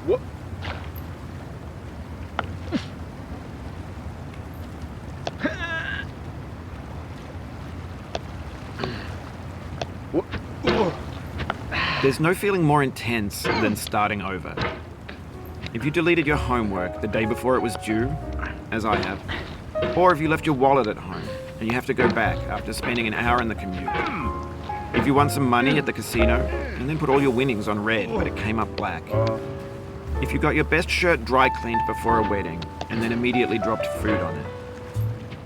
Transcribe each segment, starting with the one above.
What? There's no feeling more intense than starting over. If you deleted your homework the day before it was due, as I have, or if you left your wallet at home and you have to go back after spending an hour in the commute. If you won some money at the casino and then put all your winnings on red but it came up black. If you got your best shirt dry cleaned before a wedding and then immediately dropped food on it.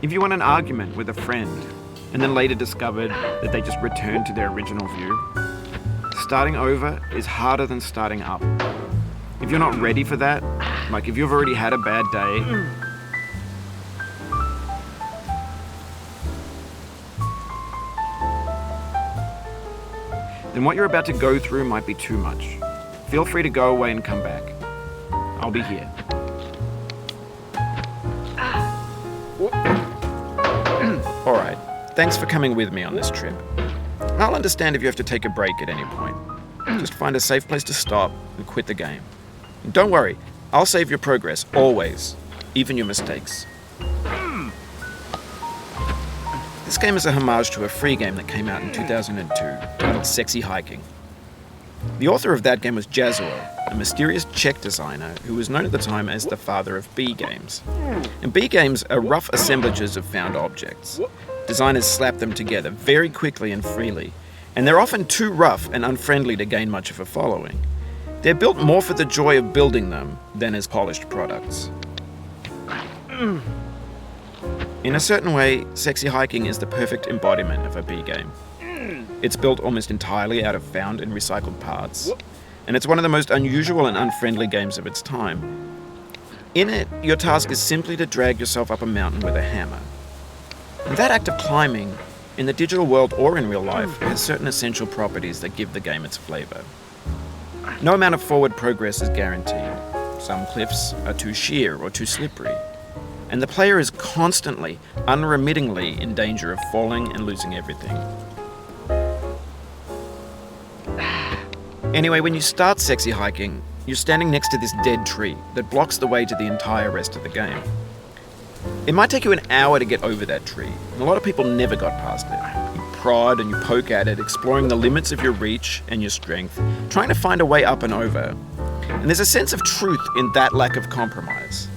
If you won an argument with a friend and then later discovered that they just returned to their original view. Starting over is harder than starting up. If you're not ready for that, like if you've already had a bad day, then what you're about to go through might be too much. Feel free to go away and come back. I'll be here. Alright, thanks for coming with me on this trip. I'll understand if you have to take a break at any point. Just find a safe place to stop and quit the game. And don't worry, I'll save your progress, always, even your mistakes. This game is a homage to a free game that came out in 2002, titled Sexy Hiking. The author of that game was Jazzuo, a mysterious Czech designer who was known at the time as the father of B games. And B games are rough assemblages of found objects. Designers slap them together very quickly and freely, and they're often too rough and unfriendly to gain much of a following. They're built more for the joy of building them than as polished products. In a certain way, Sexy Hiking is the perfect embodiment of a B game. It's built almost entirely out of found and recycled parts, and it's one of the most unusual and unfriendly games of its time. In it, your task is simply to drag yourself up a mountain with a hammer. And that act of climbing, in the digital world or in real life, has certain essential properties that give the game its flavor. No amount of forward progress is guaranteed. Some cliffs are too sheer or too slippery. And the player is constantly, unremittingly in danger of falling and losing everything. Anyway, when you start Sexy Hiking, you're standing next to this dead tree that blocks the way to the entire rest of the game. It might take you an hour to get over that tree, and a lot of people never got past it. You prod and you poke at it, exploring the limits of your reach and your strength, trying to find a way up and over. And there's a sense of truth in that lack of compromise.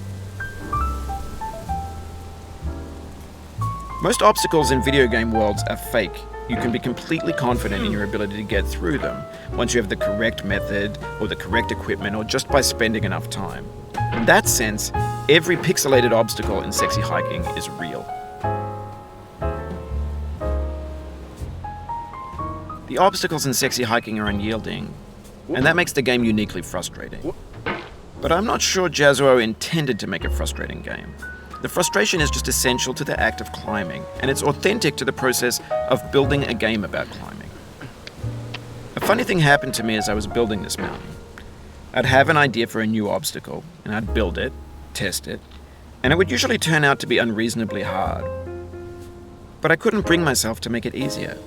Most obstacles in video game worlds are fake. You can be completely confident in your ability to get through them once you have the correct method or the correct equipment or just by spending enough time. In that sense, every pixelated obstacle in Sexy Hiking is real. The obstacles in Sexy Hiking are unyielding, and that makes the game uniquely frustrating. But I'm not sure Jazzuo intended to make a frustrating game. The frustration is just essential to the act of climbing, and it's authentic to the process of building a game about climbing. A funny thing happened to me as I was building this mountain. I'd have an idea for a new obstacle, and I'd build it, test it, and it would usually turn out to be unreasonably hard. But I couldn't bring myself to make it easier.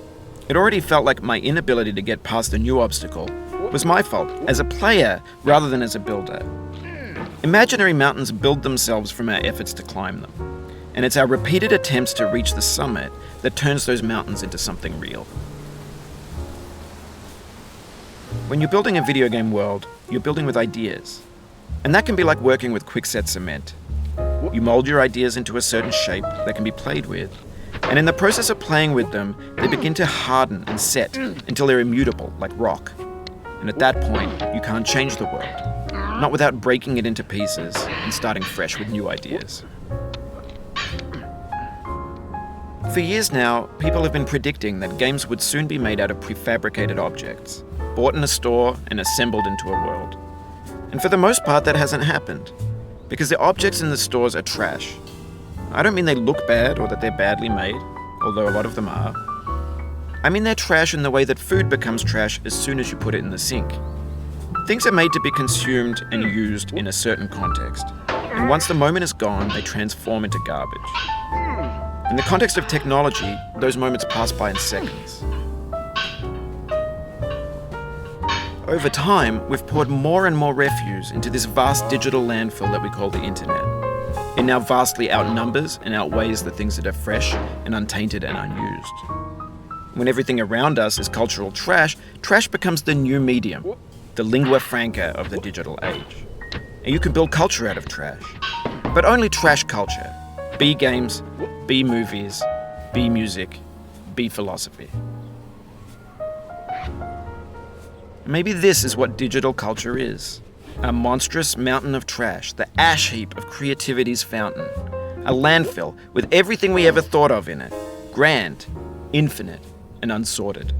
It already felt like my inability to get past the new obstacle was my fault, as a player rather than as a builder. Imaginary mountains build themselves from our efforts to climb them, and it's our repeated attempts to reach the summit that turns those mountains into something real. When you're building a video game world, you're building with ideas, and that can be like working with quickset cement. You mold your ideas into a certain shape that can be played with, and in the process of playing with them, they begin to harden and set until they're immutable, like rock. And at that point, you can't change the world. Not without breaking it into pieces and starting fresh with new ideas. For years now, people have been predicting that games would soon be made out of prefabricated objects, bought in a store and assembled into a world. And for the most part, that hasn't happened, because the objects in the stores are trash. I don't mean they look bad or that they're badly made, although a lot of them are. I mean they're trash in the way that food becomes trash as soon as you put it in the sink. Things are made to be consumed and used in a certain context, and once the moment is gone, they transform into garbage. In the context of technology, those moments pass by in seconds. over time, we've poured more and more refuse into this vast digital landfill that we call the internet. It now vastly outnumbers and outweighs the things that are fresh and untainted and unused. When everything around us is cultural trash, trash becomes the new medium, the lingua franca of the digital age. And you can build culture out of trash, but only trash culture. Be games, be movies, be music, be philosophy. Maybe this is what digital culture is. A monstrous mountain of trash, the ash heap of creativity's fountain. A landfill with everything we ever thought of in it. Grand, infinite, and unsorted.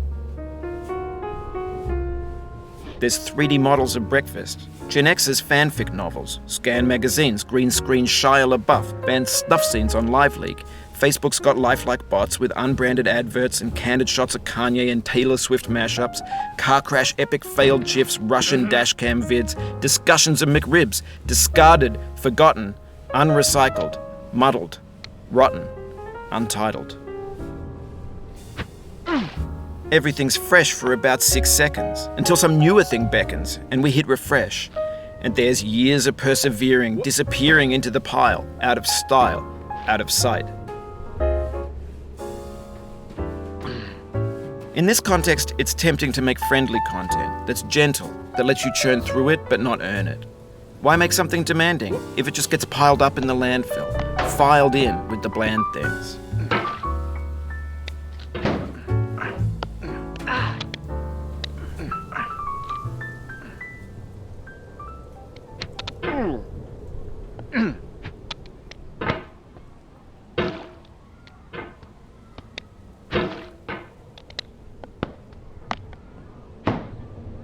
There's 3D models of breakfast, Gen X's fanfic novels, Scan magazines, green screen Shia LaBeouf, banned snuff scenes on LiveLeak. Facebook's got lifelike bots with unbranded adverts and candid shots of Kanye and Taylor Swift mashups, car crash epic failed GIFs, Russian dashcam vids, discussions of McRibs, discarded, forgotten, unrecycled, muddled, rotten, untitled. Everything's fresh for about 6 seconds, until some newer thing beckons, and we hit refresh. And there's years of persevering, disappearing into the pile, out of style, out of sight. In this context, it's tempting to make friendly content that's gentle, that lets you churn through it but not earn it. Why make something demanding if it just gets piled up in the landfill, filed in with the bland things?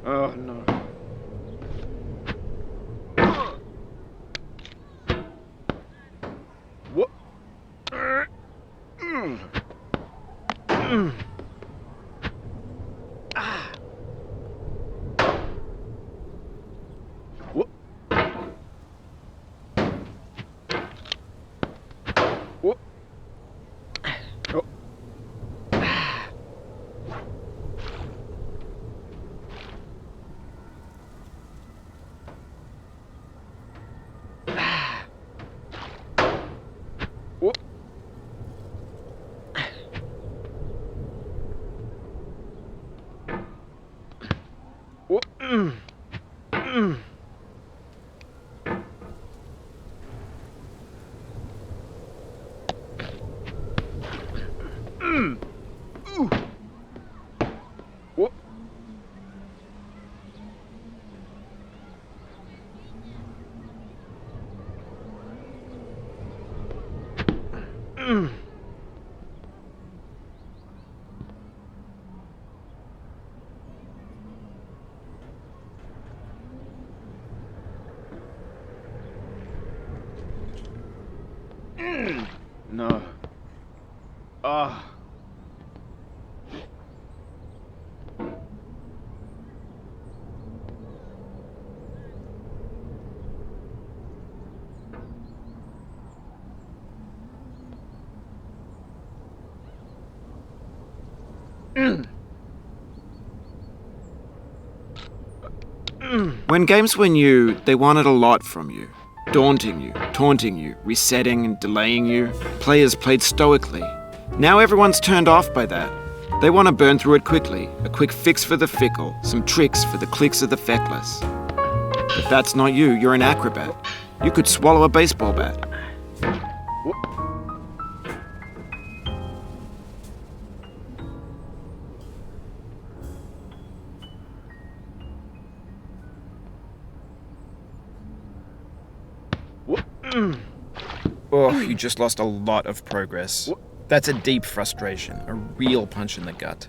Oh no. What? What? What? Oh. What? What? What? No. Ah. When games were new, they wanted a lot from you. Daunting you, taunting you, resetting and delaying you. Players played stoically. Now everyone's turned off by that. They want to burn through it quickly. A quick fix for the fickle, some tricks for the clicks of the feckless. But that's not you, you're an acrobat. You could swallow a baseball bat. Oh, you just lost a lot of progress. That's a deep frustration, a real punch in the gut.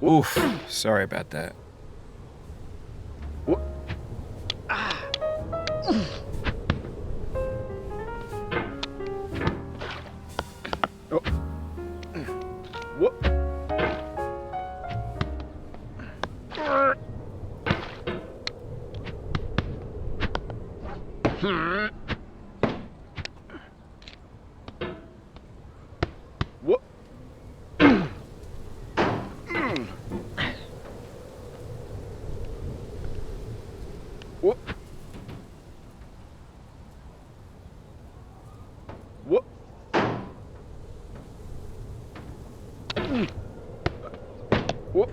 Oof, sorry about that. Oh. Whoop. Whoop. Whoop. Whoop. Whoop. Whoop.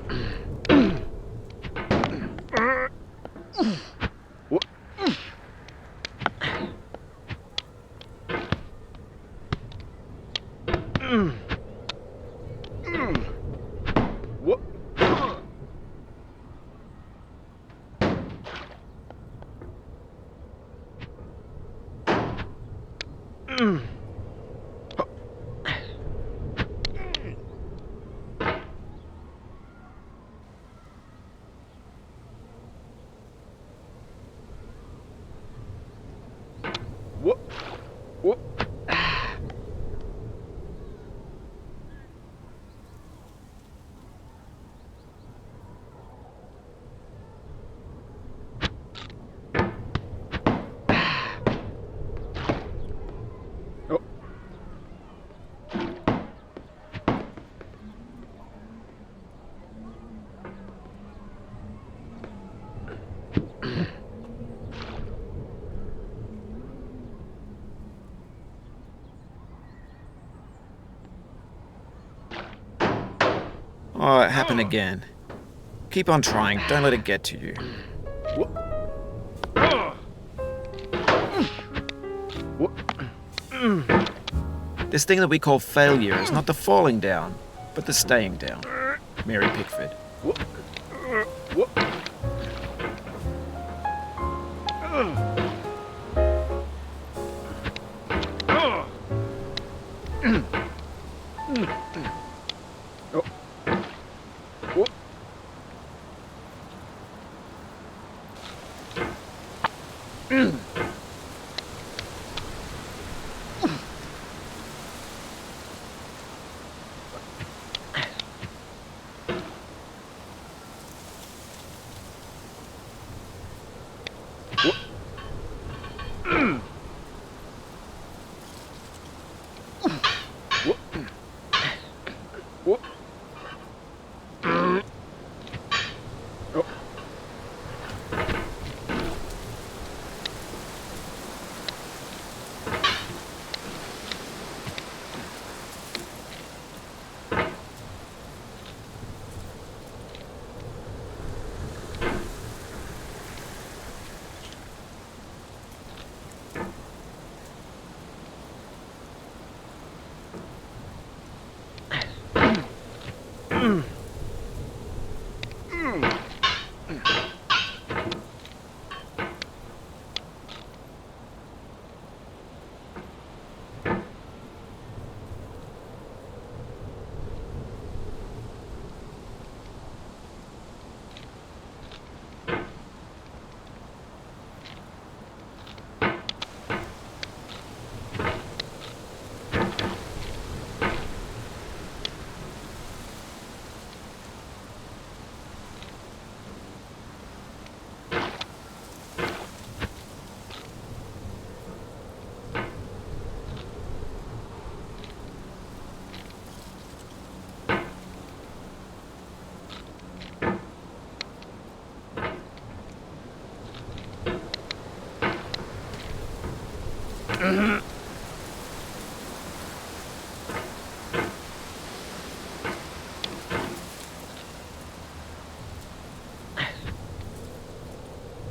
Whoop. Whoop. Whoop. Oh. Oh, it happened again. Keep on trying. Don't let it get to you. Whoop. Whoop. This thing that we call failure is not the falling down, but the staying down. Mary Pickford. Whoop. Whoop. Oh. Whoop. Whoop. Whoop. Oh.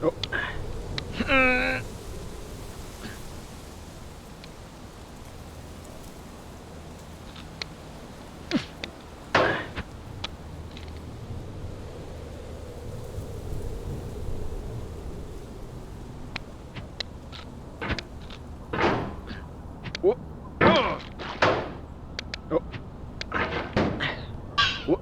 Oh. Whoop. Oh. Whoop.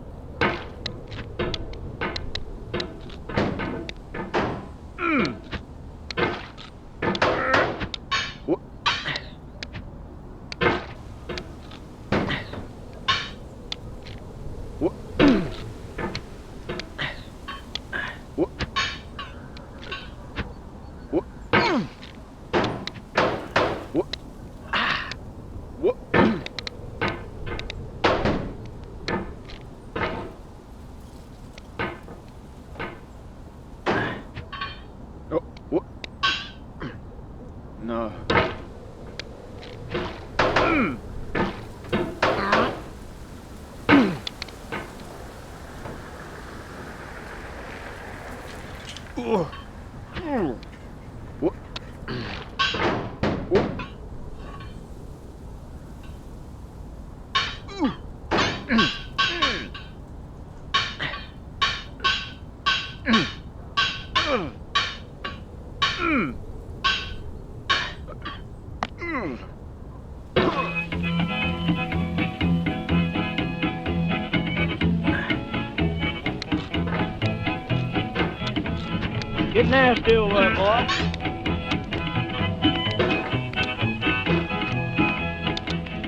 Get nasty over there, boy.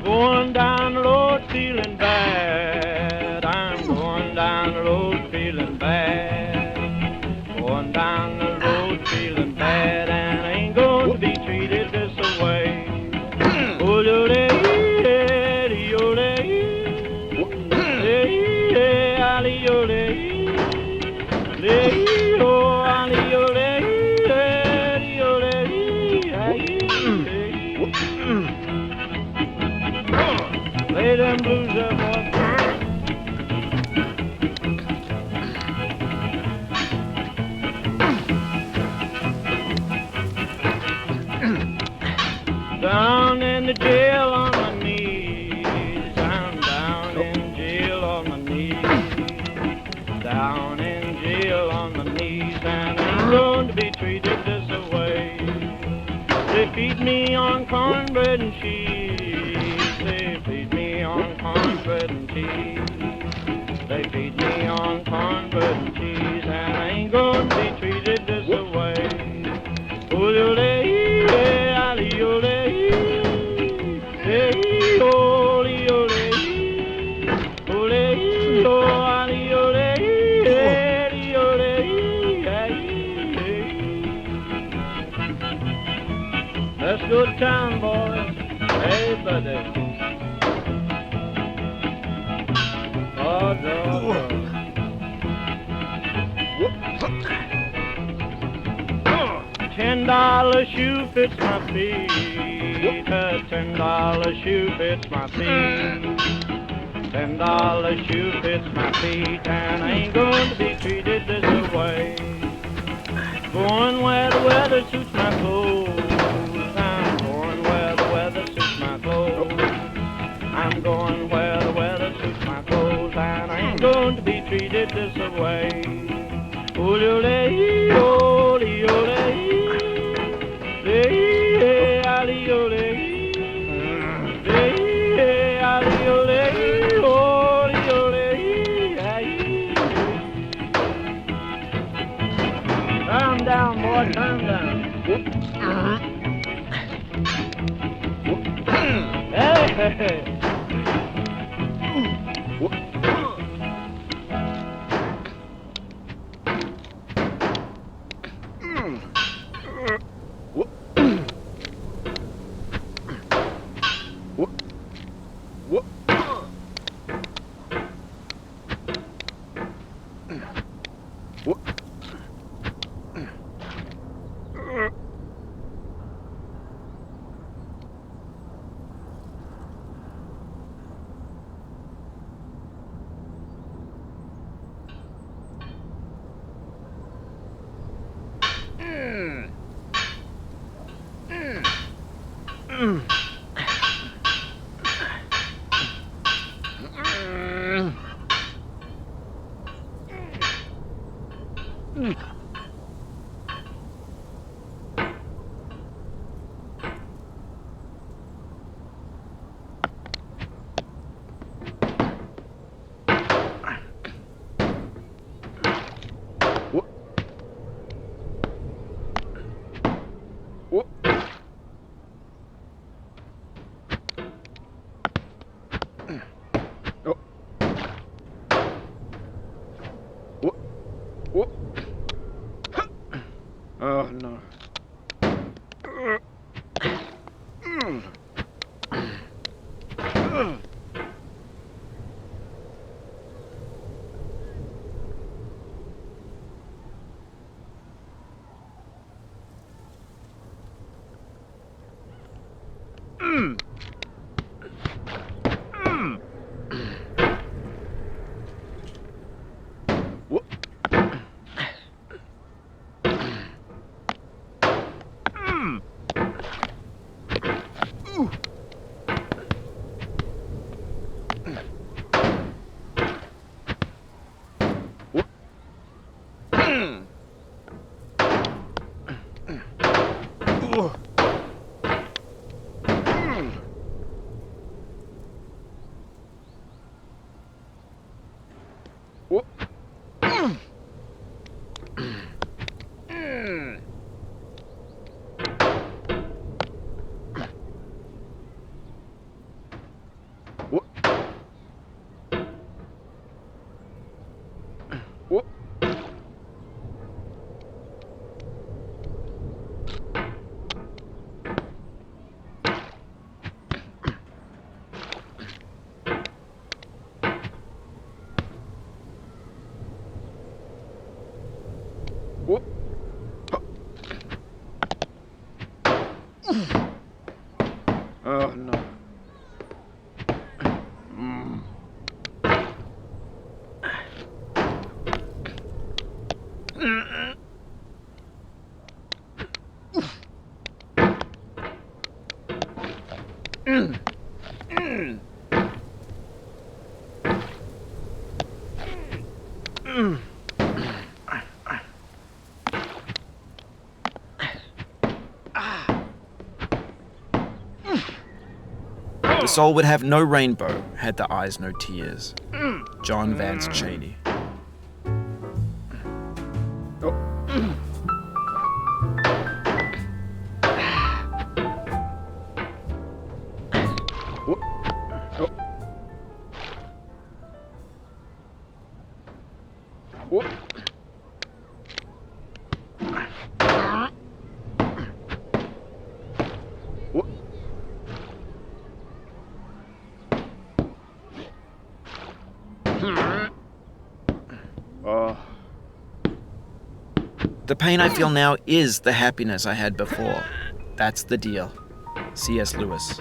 Going down the road feeling bad. I'm going down the road feeling bad. Going down the road feeling bad, and I ain't going to be treated this way. Oh, lay them blues up, boy. Down in the jail on my knees. I'm down in jail on my knees. Down in jail on my knees, and I'm going to be treated this way. They feed me on cornbread and cheese. They feed me on cornbread and cheese. They feed me on cornbread and cheese, and I ain't going to be treated this way. Let's go to town, boys. Hey, buddy. Oh, dog. $10 shoe fits my feet. A $10 shoe fits my feet. $10 shoe fits my feet, and I ain't going to be treated this way. Going where the weather suits my clothes. I'm going where the weather suits my clothes. I'm going where the weather suits my clothes, and I ain't going to be treated this way. Ole, ole, ole. Calm down, boy, calm down. Hey, hey, hey. Oh no. The soul would have no rainbow had the eyes no tears. John Vance Cheney. The pain I feel now is the happiness I had before. That's the deal. C.S. Lewis.